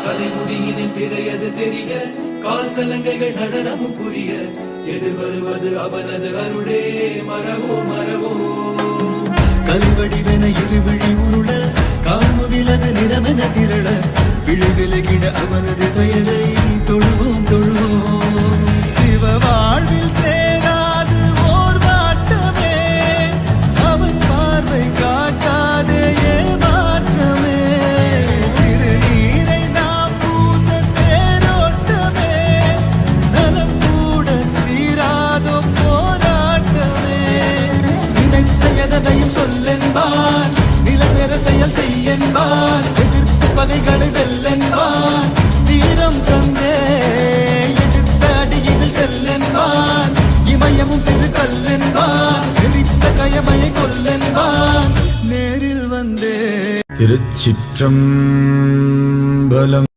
தலைமுடியினில் பிறையது தெரிய கால் சலங்கைகள் நடனமும் புரிய எதிர் வருவது அவனது அருளே மரவோ மரவோ கல்வடிவென இருவிழி உருள காமுகிலது நிறமென திரள விழுவிலகிட அவனது பெயரை தொழுவோம் தொழுவோம் சிவ வாழ்வில் சேராது ஓர் வாட்டமே அவன் பார்வை காட்டாதே ஏமாற்றமே திருநீரை நாம் பூச தேரோட்டமே நலம் கூட தீராதோ போராட்டமே நினைத்த எதனையும் சொல்லென்பான் நிலப்பெற செயல் செய்யென்பான் எதிர்த்து பகைகளை வெல்லென்பான் தீரம் தந்தே எடுத்த அடியினில் செல்லென்பான் இமயமும் சிறு கல்லென்பான் எரித்த கயமையை கொல்லென்பான் நேரில் வந்தே திருச்சிற்றம்பலம்.